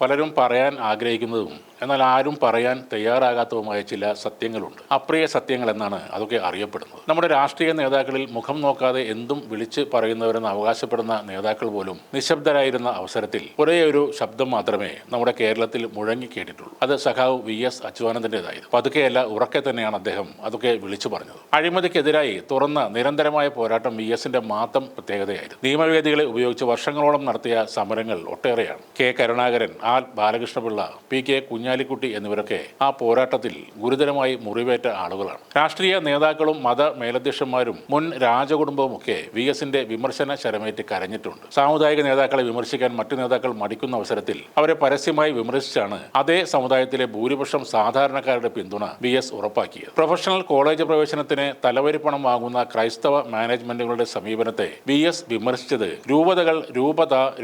പലരും പറയാൻ ആഗ്രഹിക്കുന്നതും എന്നാൽ ആരും പറയാൻ തയ്യാറാകാത്തതുമായ ചില സത്യങ്ങളുണ്ട്. അപ്രിയ സത്യങ്ങൾ എന്നാണ് അതൊക്കെ അറിയപ്പെടുന്നത്. നമ്മുടെ രാഷ്ട്രീയ നേതാക്കളിൽ മുഖം നോക്കാതെ എന്തും വിളിച്ച് പറയുന്നവരെന്ന് അവകാശപ്പെടുന്ന നേതാക്കൾ പോലും നിശബ്ദരായിരുന്ന അവസരത്തിൽ ഒരേ ഒരു ശബ്ദം മാത്രമേ നമ്മുടെ കേരളത്തിൽ മുഴങ്ങി കേട്ടിട്ടുള്ളൂ. അത് സഖാവ് VS അച്യുതാനന്ദൻ്റെതായിരുന്നു. പതുക്കെയല്ല, ഉറക്കെ തന്നെയാണ് അദ്ദേഹം അതൊക്കെ വിളിച്ചു പറഞ്ഞത്. അഴിമതിക്കെതിരായി തുറന്ന നിരന്തരമായ പോരാട്ടം VSന്റെ മാത്രം പ്രത്യേകതയായിരുന്നു. നിയമവേദികളെ ഉപയോഗിച്ച് വർഷങ്ങളോളം നടത്തിയ സമരങ്ങൾ ഒട്ടേറെയാണ്. K. Karunakaran, R. Balakrishna Pillai, PK. Kunhalikutty എന്നിവരൊക്കെ ആ പോരാട്ടത്തിൽ ഗുരുതരമായി മുറിവേറ്റ ആളുകളാണ്. രാഷ്ട്രീയ നേതാക്കളും മത മേലധ്യക്ഷന്മാരും മുൻ രാജകുടുംബവുമൊക്കെ VSന്റെ വിമർശന ശരമേറ്റ് കരഞ്ഞിട്ടുണ്ട്. സാമുദായിക നേതാക്കളെ വിമർശിക്കാൻ മറ്റു നേതാക്കൾ മടിക്കുന്ന അവസരത്തിൽ അവരെ പരസ്യമായി വിമർശിച്ചാണ് അതേ സമുദായത്തിലെ ഭൂരിപക്ഷം സാധാരണക്കാരുടെ പിന്തുണ VS ഉറപ്പാക്കിയത്. പ്രൊഫഷണൽ കോളേജ് പ്രവേശനത്തിന് തലവരിപ്പണം വാങ്ങുന്ന ക്രൈസ്തവ മാനേജ്മെന്റുകളുടെ സമീപനത്തെ VS വിമർശിച്ചത്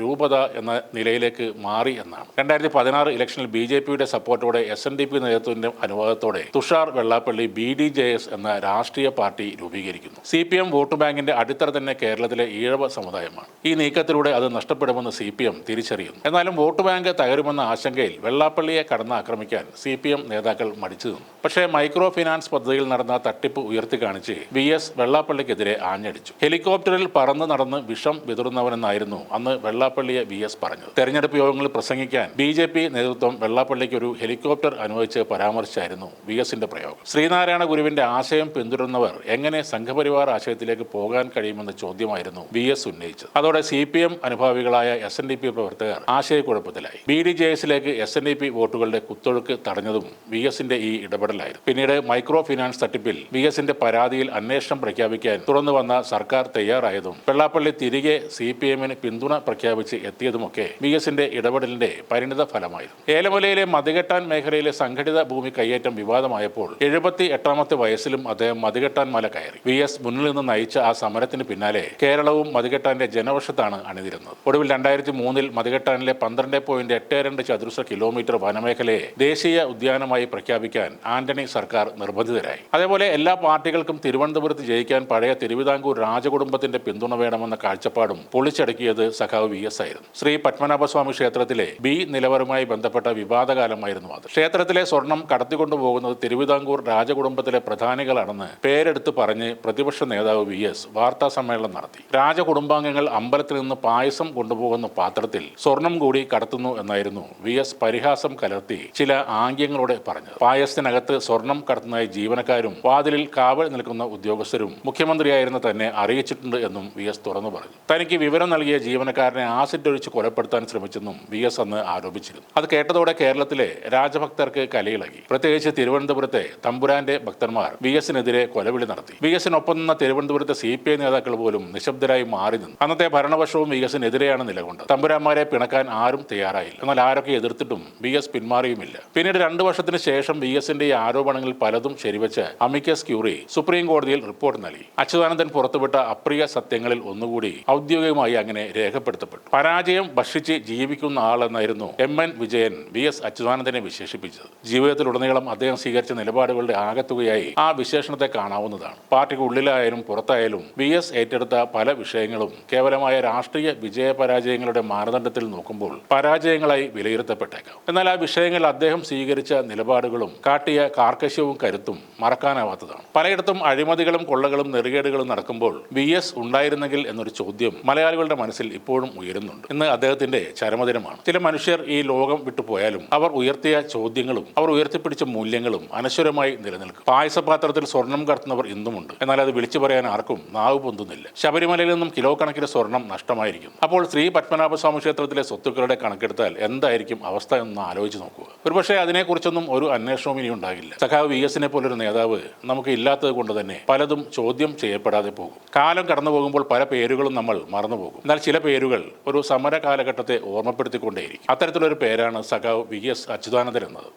രൂപത എന്ന നിലയിലേക്ക് മാറി എന്നാണ്. 2016 ഇലക്ഷനിൽ BJPയുടെ സപ്പോർട്ടോടെ SNDP നേതൃത്വത്തിന്റെ അനുവാദത്തോടെ തുഷാർ വെള്ളാപ്പള്ളി BDJS എന്ന രാഷ്ട്രീയ പാർട്ടി രൂപീകരിക്കുന്നു. CPM വോട്ട് ബാങ്കിന്റെ അടിത്തറ തന്നെ കേരളത്തിലെ ഈഴവ സമുദായമാണ്. ഈ നീക്കത്തിലൂടെ അത് നഷ്ടപ്പെടുമെന്ന് CPM തിരിച്ചറിയുന്നു. എന്നാലും വോട്ട് ബാങ്ക് തകരുമെന്ന ആശങ്കയിൽ വെള്ളാപ്പള്ളിയെ കടന്നാക്രമിക്കാൻ CPM നേതാക്കൾ മടിച്ചു നിന്നു. പക്ഷേ മൈക്രോ ഫിനാൻസ് പദ്ധതിയിൽ നടന്ന തട്ടിപ്പ് ഉയർത്തി കാണിച്ച് VS വെള്ളാപ്പള്ളിക്കെതിരെ ആഞ്ഞടിച്ചു. ഹെലികോപ്റ്ററിൽ പറന്ന് നടന്ന് വിഷം വിതറുന്നവനെന്നായിരുന്നു അന്ന് വെള്ളാപ്പള്ളിയെ VS പറഞ്ഞത്. തെരഞ്ഞെടുപ്പ് യോഗങ്ങളിൽ പ്രസംഗിക്കാൻ BJP നേതൃത്വം വെള്ളാപ്പള്ളിക്ക് ഒരു ഹെലികോപ്റ്റർ അനുവദിച്ച് പരാമർശിച്ചായിരുന്നു VSന്റെ പ്രയോഗം. ശ്രീനാരായണ ഗുരുവിന്റെ ആശയം പിന്തുടരുന്നവർ എങ്ങനെ സംഘപരിവാർ ആശയത്തിലേക്ക് പോകാൻ കഴിയുമെന്ന ചോദ്യമായിരുന്നു VS ഉന്നയിച്ചത്. അതോടെ CPM അനുഭാവികളായ SNDP പ്രവർത്തകർ ആശയക്കുഴപ്പത്തിലായി. BDJSലേക്ക് SNDP വോട്ടുകളുടെ കുത്തൊഴുക്ക് തടഞ്ഞതും VSന്റെ ഈ ഇടപെടലായിരുന്നു. പിന്നീട് മൈക്രോ ഫിനാൻസ് തട്ടിപ്പിൽ VSന്റെ പരാതിയിൽ അന്വേഷണം പ്രഖ്യാപിക്കാൻ തുറന്നു വന്ന സർക്കാർ തയ്യാറായതും വെള്ളാപ്പള്ളി തിരികെ CPMന് പിന്തുണ പ്രഖ്യാപിച്ച് എത്തിയതുമൊക്കെ VSന്റെ ഇടപെടലിന്റെ പരിണിത ഫലമായിരുന്നു. ഏലമലയിലെ മതികെട്ടാൻ മേഖലയിലെ സംഘടിത ഭൂമി കയ്യേറ്റം വിവാദമായപ്പോൾ 78ാമത്തെ വയസ്സിലും അദ്ദേഹം മതികെട്ടാൻ മല കയറി. VS മുന്നിൽ നിന്ന് നയിച്ച ആ സമരത്തിന് പിന്നാലെ കേരളവും മതികെട്ടാന്റെ ജനവശത്താണ് അണിനിരുന്നത്. ഒടുവിൽ 2003 മതികെട്ടാനിലെ 12.82 ചതുരശ്ര കിലോമീറ്റർ വനമേഖലയെ ദേശീയ ഉദ്യാനമായി പ്രഖ്യാപിക്കാൻ ആന്റണി സർക്കാർ നിർബന്ധിതരായി. അതേപോലെ എല്ലാ പാർട്ടികൾക്കും തിരുവനന്തപുരത്ത് ജയിക്കാൻ പഴയ തിരുവിതാംകൂർ രാജകുടുംബത്തിന്റെ പിന്തുണ വേണമെന്ന കാഴ്ചപ്പാടും പൊളിച്ചടക്കിയത് സഖാവ് VS ആയിരുന്നു. ശ്രീ പത്മനാഭസ്വാമി ക്ഷേത്രത്തിലെ B നിലവറുമായി ബന്ധപ്പെട്ട വിവാദകാലമായിരുന്നു അത്. ക്ഷേത്രത്തിലെ സ്വർണം കടത്തിക്കൊണ്ടുപോകുന്നത് തിരുവിതാംകൂർ രാജകുടുംബത്തിലെ പ്രധാനികളാണെന്ന് പേരെടുത്ത് പറഞ്ഞ് പ്രതിപക്ഷ നേതാവ് VS വാർത്താ സമ്മേളനം നടത്തി. രാജകുടുംബാംഗങ്ങൾ അമ്പലത്തിൽ നിന്ന് പായസം കൊണ്ടുപോകുന്ന പാത്രത്തിൽ സ്വർണം കൂടി കടത്തുന്നു എന്നായിരുന്നു VS പരിഹാസം കലർത്തി ചില ആംഗ്യങ്ങളോടെ പറഞ്ഞത്. പായസത്തിനകത്ത് സ്വർണം കടത്തുന്നതായി ജീവനക്കാരും വാതിലിൽ കാവൽ നിൽക്കുന്ന ഉദ്യോഗസ്ഥരും മുഖ്യമന്ത്രിയായിരുന്ന തന്നെ അറിയിച്ചിട്ടുണ്ട് എന്നും VS തുറന്നു പറഞ്ഞു. തനിക്ക് വിവരം നൽകിയ ജീവനക്കാരനെ ആസിഡ് ഒഴിച്ച് കൊലപ്പെടുത്താൻ ശ്രമിച്ചെന്നും VS അന്ന് ആരോപിച്ചിരുന്നു. അത് കേട്ടതോടെ കേരളത്തിലെ രാജഭക്തർക്ക് കലയിളകി. പ്രത്യേകിച്ച് തിരുവനന്തപുരത്തെ തമ്പുരാന്റെ ഭക്തന്മാർ VSനെതിരെ കൊലവിളി നടത്തി. VSനൊപ്പം നിന്ന തിരുവനന്തപുരത്തെ CPI നേതാക്കൾ പോലും നിശബ്ദരായി മാറി നിന്നു. അന്നത്തെ ഭരണപക്ഷവും VSനെതിരെയാണ് നിലകൊണ്ടത്. തമ്പുരാന്മാരെ പിണക്കാൻ ആരും തയ്യാറായില്ല. എന്നാൽ ആരൊക്കെ എതിർത്തിട്ടും VS പിന്മാറിയുമില്ല. പിന്നീട് 2 വർഷത്തിന് ശേഷം VSന്റെ ഈ ആരോപണങ്ങളിൽ പലതും ശരിവെച്ച് അമിക്കസ് ക്യൂറി സുപ്രീം കോടതിയിൽ റിപ്പോർട്ട് നൽകി. അച്യുതാനന്ദൻ പുറത്തുവിട്ട അപ്രിയ സത്യങ്ങളിൽ ഒന്നുകൂടി ഔദ്യോഗികമായി അങ്ങനെ രേഖപ്പെടുത്തപ്പെട്ടു. പരാജയം ഭക്ഷിച്ച് ജീവിക്കുന്ന ആളെന്നായിരുന്നു MN വിജയൻ VS അച്യുതാനന്ദനെ വിശേഷിപ്പിച്ചത്. ജീവിതത്തിലുടനീളം അദ്ദേഹം സ്വീകരിച്ച നിലപാടുകളുടെ ആകത്തുകയായി ആ വിശേഷണത്തെ കാണാവുന്നതാണ്. പാർട്ടിക്ക് ഉള്ളിലായാലും പുറത്തായാലും VS ഏറ്റെടുത്ത പല വിഷയങ്ങളും കേവലമായ രാഷ്ട്രീയ വിജയപരാജയങ്ങളുടെ മാനദണ്ഡത്തിൽ നോക്കുമ്പോൾ പരാജയങ്ങളായി വിലയിരുത്തപ്പെട്ടേക്കാം. എന്നാൽ ആ വിഷയങ്ങളിൽ അദ്ദേഹം സ്വീകരിച്ച നിലപാടുകളും കാട്ടിയ കാർക്കശ്യവും കരുത്തും മറക്കാനാവാത്തതാണ്. പലയിടത്തും അഴിമതികളും കൊള്ളകളും നെറുകേടുകളും നടക്കുമ്പോൾ VS ഉണ്ടായിരുന്നെങ്കിൽ എന്നൊരു ചോദ്യം മലയാളികളുടെ മനസ്സിൽ ഇപ്പോഴും ഉയരുന്നുണ്ട്. ഇന്ന് അദ്ദേഹത്തിന്റെ ചരമദിനമാണ്. ചില മനുഷ്യർ ഈ ലോകം വിട്ടുപോയാലും അവർ ഉയർത്തിയ ചോദ്യങ്ങളും അവർ ഉയർത്തിപ്പിടിച്ച മൂല്യങ്ങളും അനശ്വരമായി നിലനിൽക്കും. പായസപാത്രത്തിൽ സ്വർണം കടത്തുന്നവർ ഇന്നുമുണ്ട്. എന്നാൽ അത് വിളിച്ചു പറയാൻ ആർക്കും നാവ് പൊന്തുന്നില്ല. ശബരിമലയിൽ നിന്നും കിലോ കണക്കിന് സ്വർണം നഷ്ടമായിരിക്കും. അപ്പോൾ ശ്രീ പത്മനാഭസ്വാമി ക്ഷേത്രത്തിലെ സ്വത്തുക്കളുടെ കണക്കെടുത്താൽ എന്തായിരിക്കും അവസ്ഥ എന്ന് ആലോചിച്ച് നോക്കുക. ഒരുപക്ഷെ അതിനെക്കുറിച്ചൊന്നും ഒരു അന്വേഷണവും ഇനി ഉണ്ടാകില്ല. സഖാവ് VSനെ പോലൊരു നേതാവ് നമുക്ക് ഇല്ലാത്തത് കൊണ്ട് തന്നെ പലതും ചോദ്യം ചെയ്യപ്പെടാതെ പോകും. കാലം കടന്നു പോകുമ്പോൾ പല പേരുകളും നമ്മൾ മറന്നുപോകും. എന്നാൽ ചില പേരുകൾ ഒരു സമര കാലഘട്ടത്തെ ഓർമ്മപ്പെടുത്തിക്കൊണ്ടേയിരിക്കും. അത്തരത്തിലൊരു പേരാണ് സഖാവ് VS അച്യുതാനന്ദൻ എന്നത്.